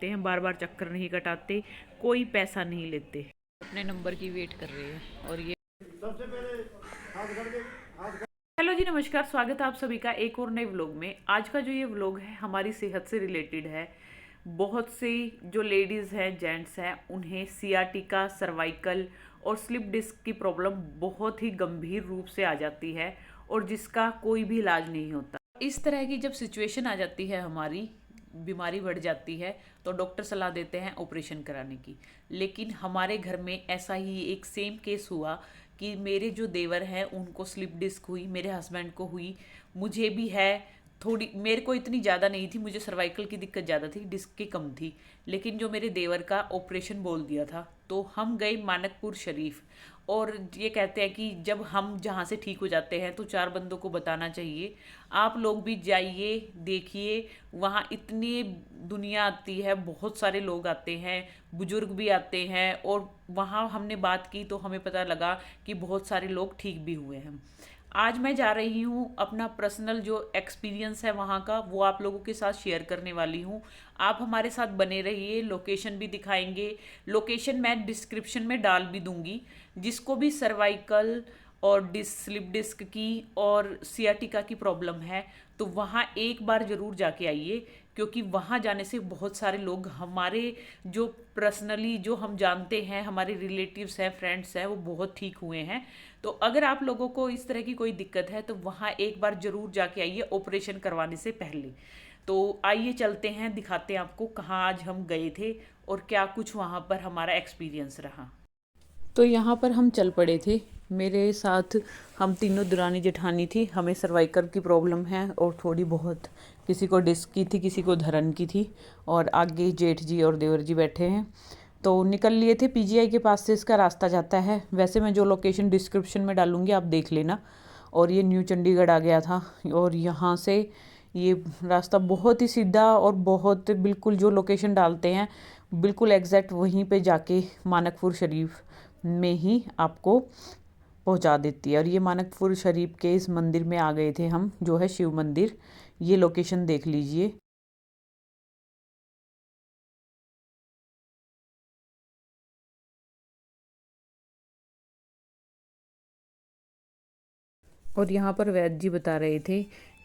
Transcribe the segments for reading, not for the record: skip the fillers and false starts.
कटवाते हैं, बार बार चक्कर नहीं कटाते, कोई पैसा नहीं लेते। अपने नंबर की वेट कर रही है। और ये सबसे पहले हेलो जी, नमस्कार, स्वागत है आप सभी का एक और नए व्लॉग में। आज का जो ये व्लॉग है हमारी सेहत से रिलेटेड है। बहुत सी जो लेडीज़ हैं, जेंट्स हैं, उन्हें सियाटिका, सर्वाइकल और स्लिप डिस्क की प्रॉब्लम बहुत ही गंभीर रूप से आ जाती है और जिसका कोई भी इलाज नहीं होता। इस तरह की जब सिचुएशन आ जाती है, हमारी बीमारी बढ़ जाती है, तो डॉक्टर सलाह देते हैं ऑपरेशन कराने की। लेकिन हमारे घर में ऐसा ही एक सेम केस हुआ कि मेरे जो देवर हैं उनको स्लिप डिस्क हुई, मेरे हस्बैंड को हुई, मुझे भी है। थोड़ी मेरे को इतनी ज़्यादा नहीं थी, मुझे सर्वाइकल की दिक्कत ज़्यादा थी, डिस्क की कम थी। लेकिन जो मेरे देवर का ऑपरेशन बोल दिया था, तो हम गए मानकपुर शरीफ। और ये कहते हैं कि जब हम जहाँ से ठीक हो जाते हैं तो 4 बंदों को बताना चाहिए। आप लोग भी जाइए, देखिए, वहाँ इतनी दुनिया आती है, बहुत सारे लोग आते हैं, बुजुर्ग भी आते हैं। और वहाँ हमने बात की तो हमें पता लगा कि बहुत सारे लोग ठीक भी हुए हैं। आज मैं जा रही हूँ, अपना पर्सनल जो एक्सपीरियंस है वहाँ का वो आप लोगों के साथ शेयर करने वाली हूँ। आप हमारे साथ बने रहिए, लोकेशन भी दिखाएंगे। लोकेशन मैं डिस्क्रिप्शन में डाल भी दूंगी। जिसको भी सर्वाइकल और स्लिप डिस्क की और सियाटिका की प्रॉब्लम है, तो वहाँ एक बार ज़रूर जाके आइए, क्योंकि वहाँ जाने से बहुत सारे लोग हमारे जो पर्सनली जो हम जानते हैं, हमारे रिलेटिव्स हैं, फ्रेंड्स हैं, वो बहुत ठीक हुए हैं। तो अगर आप लोगों को इस तरह की कोई दिक्कत है तो वहाँ एक बार ज़रूर जाके आइए ऑपरेशन करवाने से पहले। तो आइए चलते हैं, दिखाते हैं आपको कहाँ आज हम गए थे और क्या कुछ वहाँ पर हमारा एक्सपीरियंस रहा। तो यहाँ पर हम चल पड़े थे, मेरे साथ हम तीनों दुरानी जेठानी थी। हमें सर्वाइकल की प्रॉब्लम है और थोड़ी बहुत, किसी को डिस्क की थी, किसी को धरन की थी, और आगे जेठ जी और देवर जी बैठे हैं। तो निकल लिए थे, पीजीआई के पास से इसका रास्ता जाता है। वैसे मैं जो लोकेशन डिस्क्रिप्शन में डालूंगी आप देख लेना। और ये न्यू चंडीगढ़ आ गया था, और यहाँ से ये रास्ता बहुत ही सीधा और बहुत बिल्कुल जो लोकेशन डालते हैं बिल्कुल एग्जैक्ट वहीं पे जाके मानकपुर शरीफ में ही आपको पहुंचा देती है। और ये मानकपुर शरीफ के इस मंदिर में आ गए थे हम, जो है शिव मंदिर। ये लोकेशन देख लीजिए। और यहाँ पर वैद्य जी बता रहे थे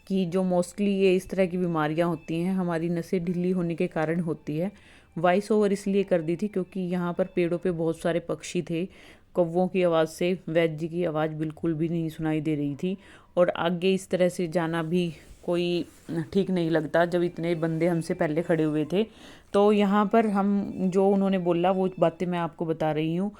कि जो मोस्टली ये इस तरह की बीमारियाँ होती हैं, हमारी नसें ढीली होने के कारण होती है। वॉइस ओवर इसलिए कर दी थी क्योंकि यहाँ पर पेड़ों पे बहुत सारे पक्षी थे। कौवों की आवाज़ से वैद्य जी की आवाज़ बिल्कुल भी नहीं सुनाई दे रही थी। और आगे इस तरह से जाना भी कोई ठीक नहीं लगता जब इतने बंदे हमसे पहले खड़े हुए थे। तो यहाँ पर हम जो उन्होंने बोला वो बातें मैं आपको बता रही हूँ।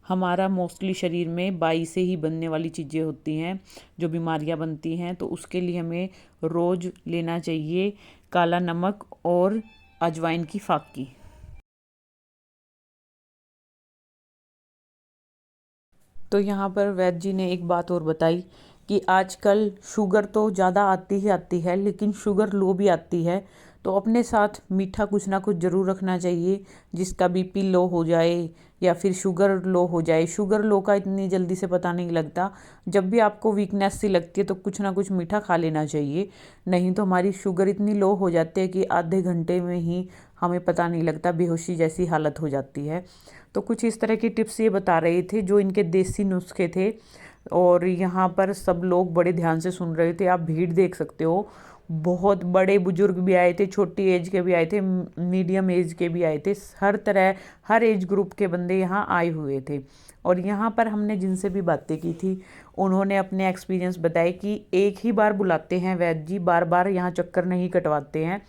हमारा मोस्टली शरीर में बाई से ही बनने वाली चीज़ें होती हैं, जो बीमारियां बनती हैं। तो उसके लिए हमें रोज़ लेना चाहिए काला नमक और अजवाइन की फाकी। तो यहाँ पर वैद्य जी ने एक बात और बताई कि आजकल शुगर तो ज़्यादा आती ही आती है, लेकिन शुगर लो भी आती है। तो अपने साथ मीठा कुछ ना कुछ ज़रूर रखना चाहिए, जिसका बीपी लो हो जाए या फिर शुगर लो हो जाए। शुगर लो का इतनी जल्दी से पता नहीं लगता। जब भी आपको वीकनेस सी लगती है तो कुछ ना कुछ मीठा खा लेना चाहिए, नहीं तो हमारी शुगर इतनी लो हो जाती है कि आधे घंटे में ही हमें पता नहीं लगता, बेहोशी जैसी हालत हो जाती है। तो कुछ इस तरह की टिप्स ये बता रहे थे, जो इनके देसी नुस्खे थे। और यहाँ पर सब लोग बड़े ध्यान से सुन रहे थे, आप भीड़ देख सकते हो। बहुत बड़े बुजुर्ग भी आए थे, छोटी एज के भी आए थे, मीडियम एज के भी आए थे। हर तरह, हर एज ग्रुप के बंदे यहाँ आए हुए थे। और यहाँ पर हमने जिनसे भी बातें की थी, उन्होंने अपने एक्सपीरियंस बताए कि एक ही बार बुलाते हैं वैद्य जी, बार बार यहाँ चक्कर नहीं कटवाते हैं।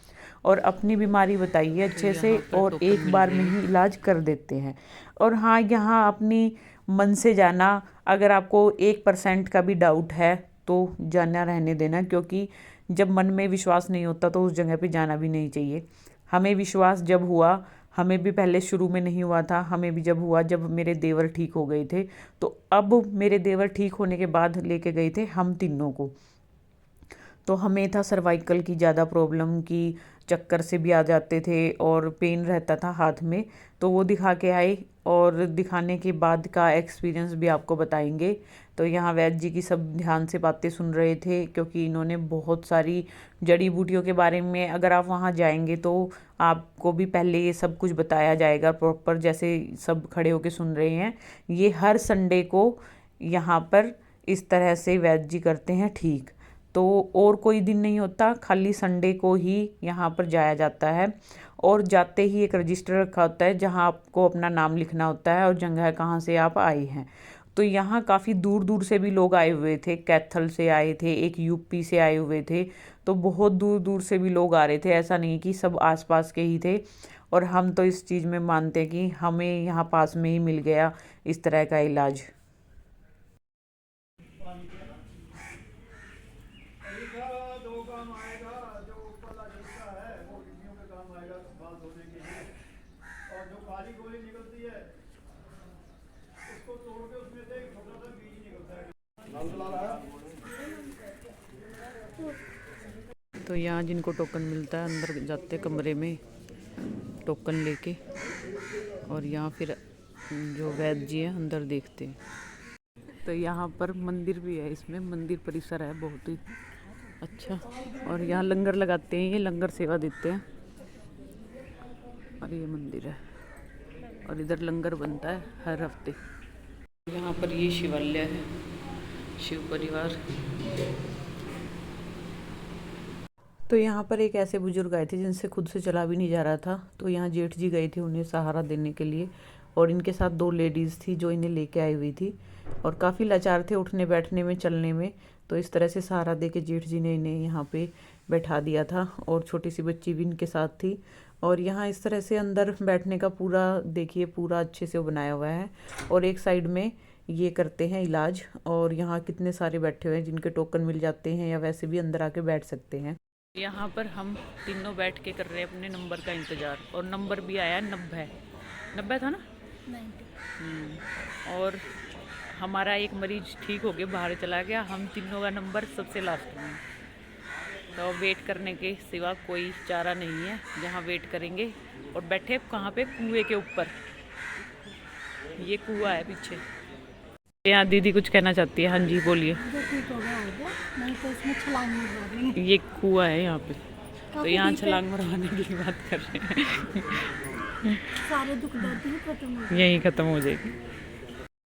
और अपनी बीमारी बताइए अच्छे से, और एक बार में ही इलाज कर देते हैं। और हाँ, यहाँ अपनी मन से जाना। अगर आपको 1% का भी डाउट है तो जाना रहने देना, क्योंकि जब मन में विश्वास नहीं होता तो उस जगह पे जाना भी नहीं चाहिए। हमें विश्वास जब हुआ, हमें भी पहले शुरू में नहीं हुआ था, हमें भी जब हुआ जब मेरे देवर ठीक हो गए थे। तो अब मेरे देवर ठीक होने के बाद लेके गए थे हम तीनों को। तो हमें था सर्वाइकल की ज़्यादा प्रॉब्लम, की चक्कर से भी आ जाते थे और पेन रहता था हाथ में, तो वो दिखा के आए और दिखाने के बाद का एक्सपीरियंस भी आपको बताएंगे। तो यहाँ वैद्य जी की सब ध्यान से बातें सुन रहे थे, क्योंकि इन्होंने बहुत सारी जड़ी बूटियों के बारे में, अगर आप वहाँ जाएंगे तो आपको भी पहले ये सब कुछ बताया जाएगा प्रॉपर, जैसे सब खड़े होके सुन रहे हैं। ये हर संडे को यहाँ पर इस तरह से वैद्य जी करते हैं ठीक। तो और कोई दिन नहीं होता, खाली संडे को ही यहाँ पर जाया जाता है। और जाते ही एक रजिस्टर रखा होता है जहाँ आपको अपना नाम लिखना होता है और जगह कहाँ से आप आए हैं। तो यहाँ काफ़ी दूर दूर से भी लोग आए हुए थे, कैथल से आए थे, एक यूपी से आए हुए थे। तो बहुत दूर दूर से भी लोग आ रहे थे, ऐसा नहीं कि सब आसपास के ही थे। और हम तो इस चीज़ में मानते हैं कि हमें यहाँ पास में ही मिल गया इस तरह का इलाज। दो काम आएगा, जो ऊपर का जूता है वो टिड्डियों के काम आएगा बाल धोने के लिए। और जो काली गोली निकलती है उसको तोड़ के उसमें से एक छोटा सा बीज निकलता है। तो यहाँ जिनको टोकन मिलता है अंदर जाते कमरे में टोकन लेके, और यहाँ फिर जो वैद्य जी हैं अंदर देखते हैं। तो यहाँ पर मंदिर भी है, इसमें मंदिर परिसर है बहुत ही अच्छा। और यहाँ लंगर लगाते हैं, ये लंगर सेवा देते हैं। और ये मंदिर है और इधर लंगर बनता है हर हफ्ते। यहाँ पर ये शिवालय है, शिव परिवार। तो यहाँ पर एक ऐसे बुजुर्ग आए थे जिनसे खुद से चला भी नहीं जा रहा था, तो यहाँ जेठ जी गए थे उन्हें सहारा देने के लिए। और इनके साथ दो लेडीज़ थी जो इन्हें लेके आई हुई थी और काफ़ी लाचार थे उठने बैठने में, चलने में। तो इस तरह से सहारा दे के जेठ जी ने इन्हें यहाँ पे बैठा दिया था और छोटी सी बच्ची भी इनके साथ थी। और यहाँ इस तरह से अंदर बैठने का पूरा देखिए, पूरा अच्छे से वो बनाया हुआ है। और एक साइड में ये करते हैं इलाज। और यहाँ कितने सारे बैठे हुए हैं जिनके टोकन मिल जाते हैं या वैसे भी अंदर आके बैठ सकते हैं। यहाँ पर हम तीनों बैठ के कर रहे हैं अपने नंबर का इंतज़ार, और नंबर भी आया 90। 90 था ना? 90। और हमारा एक मरीज ठीक हो गया, बाहर चला गया, हम तीनों का नंबर सबसे लास्ट में। तो वेट करने के सिवा कोई चारा नहीं है, जहाँ वेट करेंगे। और बैठे कहाँ पे? कुएं के ऊपर। ये कुआं है पीछे। यहाँ दीदी कुछ कहना चाहती है। हाँ जी बोलिए। ठीक हो गया नहीं तो इसमें छलांग मार रही है। ये कुआं है यहाँ पे, तो यहाँ छलांग मरवाने की बात कर रहे हैं। सारे दुख दर्द ही खत्म हो यहीं ख़त्म हो जाएगी।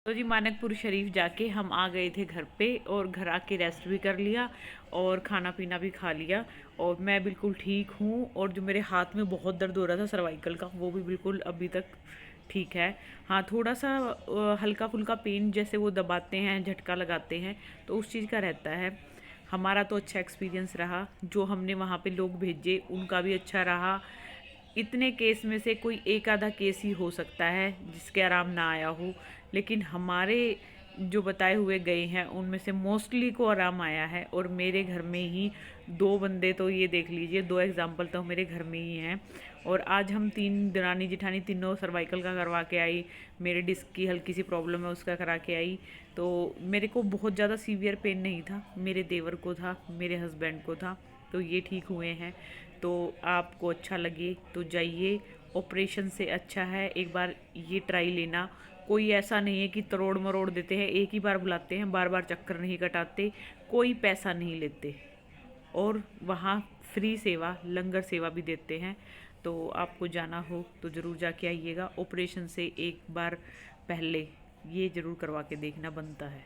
तो जी मानकपुर शरीफ जाके हम आ गए थे घर पे, और घर आके रेस्ट भी कर लिया और खाना पीना भी खा लिया। और मैं बिल्कुल ठीक हूँ। और जो मेरे हाथ में बहुत दर्द हो रहा था सर्वाइकल का, वो भी बिल्कुल अभी तक ठीक है। हाँ, थोड़ा सा हल्का फुल्का पेन, जैसे वो दबाते हैं, झटका लगाते हैं, तो उस चीज़ का रहता है। हमारा तो अच्छा एक्सपीरियंस रहा, जो हमने वहाँ पे लोग भेजे उनका भी अच्छा रहा। इतने केस में से कोई एक आधा केस ही हो सकता है जिसके आराम ना आया हो, लेकिन हमारे जो बताए हुए गए हैं उनमें से मोस्टली को आराम आया है। और मेरे घर में ही 2 बंदे, तो ये देख लीजिए 2 एग्जाम्पल तो मेरे घर में ही हैं। और आज हम 3 दरानी जिठानी तीनों सर्वाइकल का करवा के आई। मेरे डिस्क की हल्की सी प्रॉब्लम है, उसका करा के आई। तो मेरे को बहुत ज़्यादा सीवियर पेन नहीं था, मेरे देवर को था, मेरे हस्बैंड को था, तो ये ठीक हुए हैं। तो आपको अच्छा लगे तो जाइए, ऑपरेशन से अच्छा है, एक बार ये ट्राई लेना। कोई ऐसा नहीं है कि तरोड़ मरोड़ देते हैं, एक ही बार बुलाते हैं, बार बार चक्कर नहीं कटाते, कोई पैसा नहीं लेते। और वहाँ फ्री सेवा, लंगर सेवा भी देते हैं। तो आपको जाना हो तो ज़रूर जाके आइएगा। ऑपरेशन से एक बार पहले ये ज़रूर करवा के देखना बनता है।